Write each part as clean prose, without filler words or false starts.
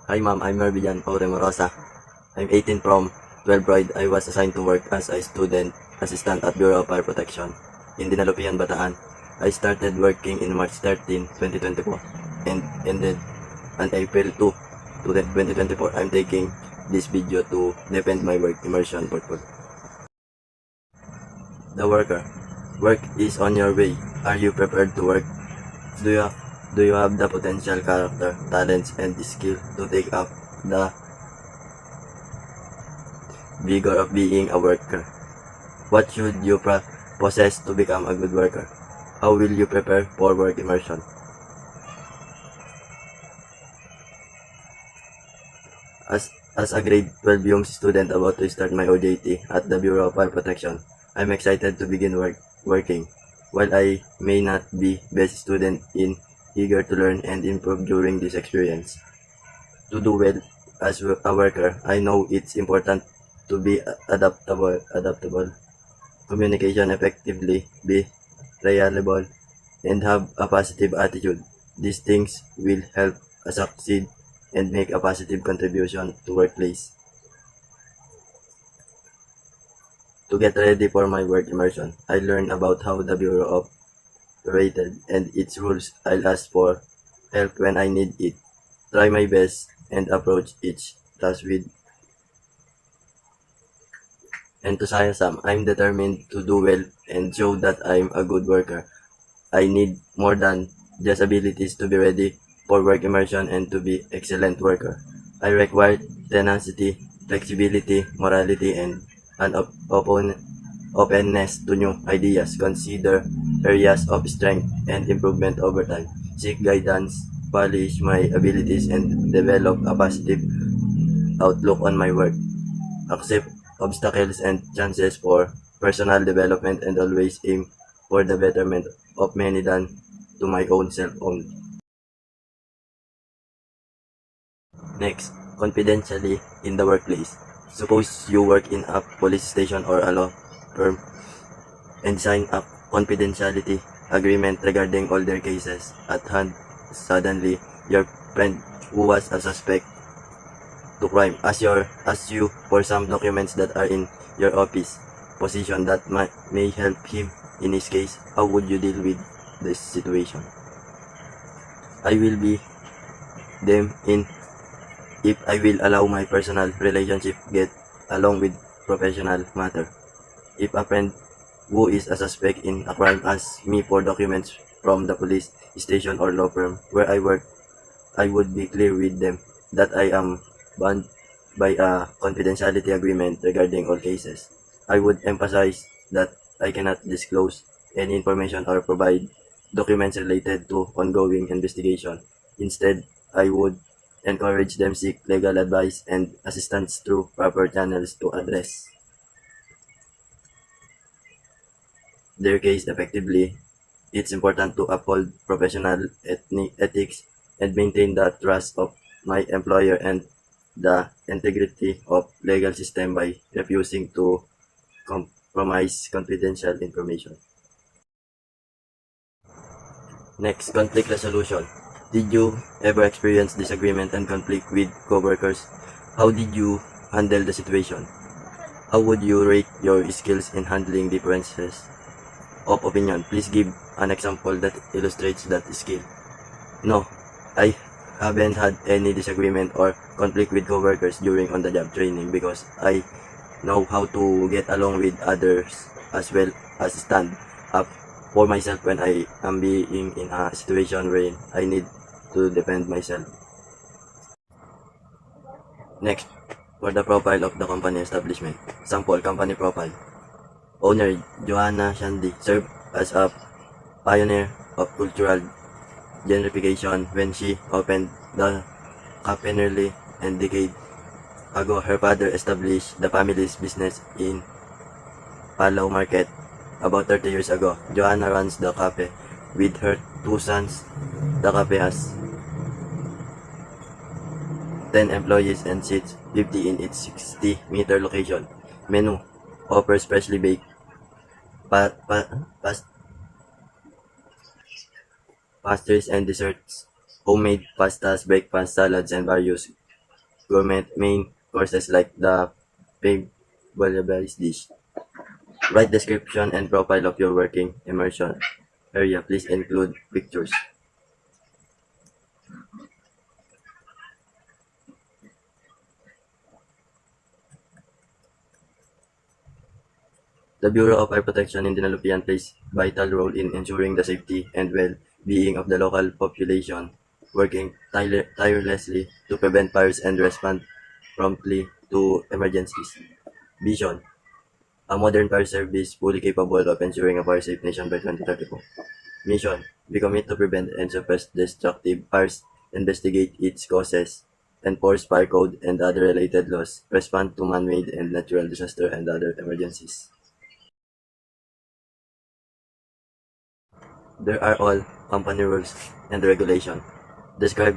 Hi ma'am, I'm Mervidian Aure Morosa. I'm 18 from 12 Royd. I was assigned to work as a student assistant at Bureau of Fire Protection in Dinalupian, Bataan. I started working in March 13, 2024 and ended on April 2, 2024. I'm taking this video to defend my work immersion portfolio. The worker. Work is on your way. Are you prepared to work? Do you do you have the potential, character, talents, and skill to take up the vigor of being a worker? What should you possess to become a good worker? How will you prepare for work immersion? As a grade 12 young student about to start my OJT at the Bureau of Fire Protection, I'm excited to begin working. While I may not be best student in eager to learn and improve during this experience. To do well as a worker, I know it's important to be adaptable, communication effectively, be reliable, and have a positive attitude. These things will help us succeed and make a positive contribution to workplace. To get ready for my work immersion, I learned about how the Bureau operated and its rules. I'll ask for help when I need it. Try my best and approach each task with enthusiasm. I'm determined to do well and show that I'm a good worker. I need more than just abilities to be ready for work immersion and to be excellent worker. I require tenacity, flexibility, morality, and an openness to new ideas. Consider areas of strength and improvement over time. Seek guidance, polish my abilities, and develop a positive outlook on my work. Accept obstacles and chances for personal development and always aim for the betterment of many than to my own self only. Next, confidentially in the workplace. Suppose you work in a police station or a law firm and sign a confidentiality agreement regarding all their cases at hand. Suddenly, your friend who was a suspect to crime asks you for some documents that are in your office position that may help him in his case. How would you deal with this situation? I will be them in if I will allow my personal relationship get along with professional matter. If a friend who is a suspect in a crime asks me for documents from the police station or law firm where I work, I would be clear with them that I am bound by a confidentiality agreement regarding all cases. I would emphasize that I cannot disclose any information or provide documents related to ongoing investigation. Instead, I would encourage them seek legal advice and assistance through proper channels to address their case effectively. It's important to uphold professional ethics and maintain the trust of my employer and the integrity of legal system by refusing to compromise confidential information. Next, conflict resolution. Did you ever experience disagreement and conflict with coworkers? How did you handle the situation? How would you rate your skills in handling differences of opinion? Please give an example that illustrates that skill. No, I haven't had any disagreement or conflict with coworkers during on-the-job training because I know how to get along with others as well as stand up for myself when I am being in a situation where I need to defend myself. Next, for the profile of the company establishment. Sample company profile. Owner Joanna Shandy served as a pioneer of cultural gentrification when she opened the cafe nearly a decade ago. Her father established the family's business in Palau Market about 30 years ago. Joanna runs the cafe with her two sons. The cafe has 10 employees and seats 50 in its 60-meter location. Menu offers freshly baked pastries and desserts, homemade pastas, breakfast, salads, and various gourmet main courses like the pig bouillabaisse dish. Write description and profile of your working immersion area. Please include pictures. The Bureau of Fire Protection in Dinalupian plays vital role in ensuring the safety and well-being of the local population, working tirelessly to prevent fires and respond promptly to emergencies. Vision: a modern fire service fully capable of ensuring a fire-safe nation by 2034. Mission: we commit to prevent and suppress destructive fires, investigate its causes, enforce fire code and other related laws, respond to man-made and natural disaster and other emergencies. There are all company rules and regulation. Describe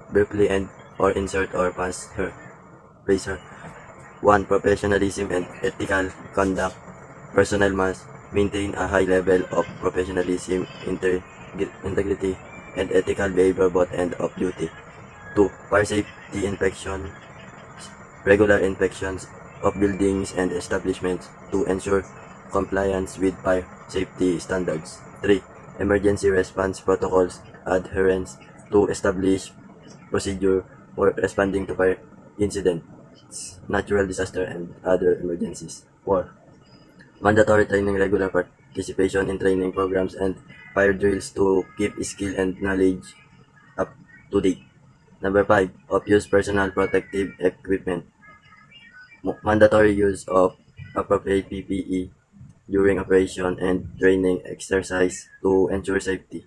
briefly and or insert or pass her. Praise her. 1. Professionalism and ethical conduct. Personnel must maintain a high level of professionalism, integrity, and ethical behavior both end of duty. 2. Fire safety inspection. Regular inspections of buildings and establishments to ensure compliance with fire safety standards. 3. Emergency response protocols adherence to establish procedure for responding to fire incidents, natural disaster, and other emergencies. 4. Mandatory training, regular participation in training programs and fire drills to keep skill and knowledge up to date. Number 5. Use personal protective equipment. Mandatory use of appropriate PPE during operation and training exercise to ensure safety.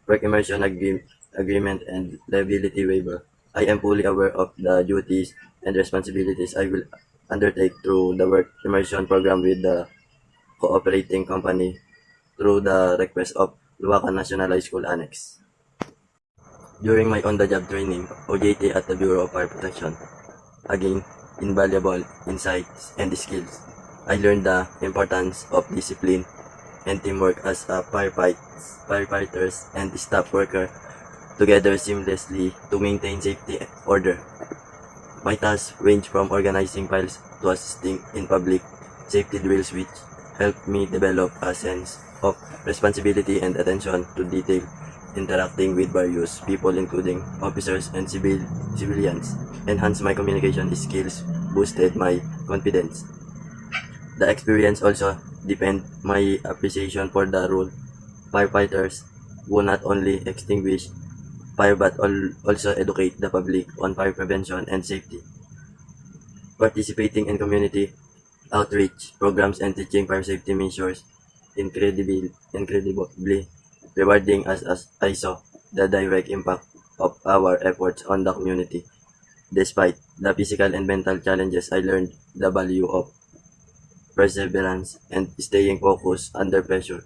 Work immersion agreement and liability waiver. I am fully aware of the duties and responsibilities I will undertake through the work immersion program with the cooperating company through the request of Luwakan National High School Annex. During my on-the-job training, OJT at the Bureau of Fire Protection, again, invaluable insights and skills. I learned the importance of discipline and teamwork as a firefighters and staff worker together seamlessly to maintain safety order. My tasks range from organizing files to assisting in public safety drills, which helped me develop a sense of responsibility and attention to detail, interacting with various people including officers and civilians, enhanced my communication skills, boosted my confidence. The experience also deepened my appreciation for the role firefighters who not only extinguish fire but also educate the public on fire prevention and safety. Participating in community outreach programs and teaching fire safety measures incredibly rewarding as I saw the direct impact of our efforts on the community. Despite the physical and mental challenges, I learned the value of perseverance and staying focused under pressure.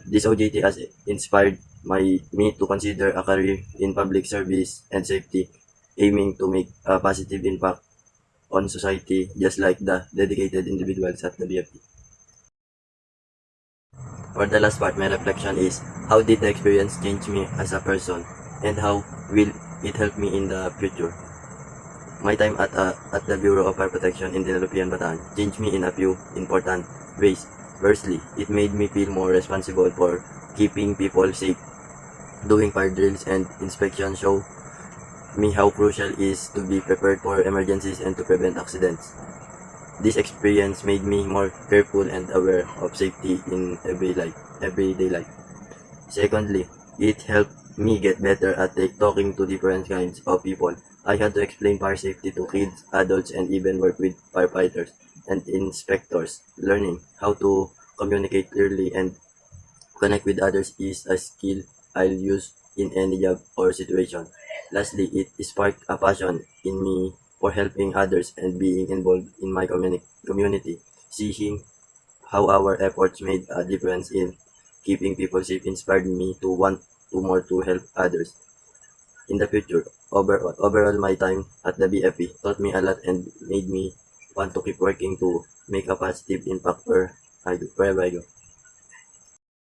This OJT has inspired me to consider a career in public service and safety, aiming to make a positive impact on society just like the dedicated individuals at the BFP. For the last part, my reflection is, how did the experience change me as a person and how will it help me in the future? My time at the Bureau of Fire Protection in Dinalupian, Bataan changed me in a few important ways. Firstly, it made me feel more responsible for keeping people safe. Doing fire drills and inspections show me how crucial it is to be prepared for emergencies and to prevent accidents. This experience made me more careful and aware of safety in everyday life. Secondly, it helped me get better at talking to different kinds of people. I had to explain fire safety to kids, adults, and even work with firefighters and inspectors. Learning how to communicate clearly and connect with others is a skill I'll use in any job or situation. Lastly, it sparked a passion in me for helping others and being involved in my community. Seeing how our efforts made a difference in keeping people safe inspired me to want to help others. In the future, overall my time at the BFP taught me a lot and made me want to keep working to make a positive impact wherever I go.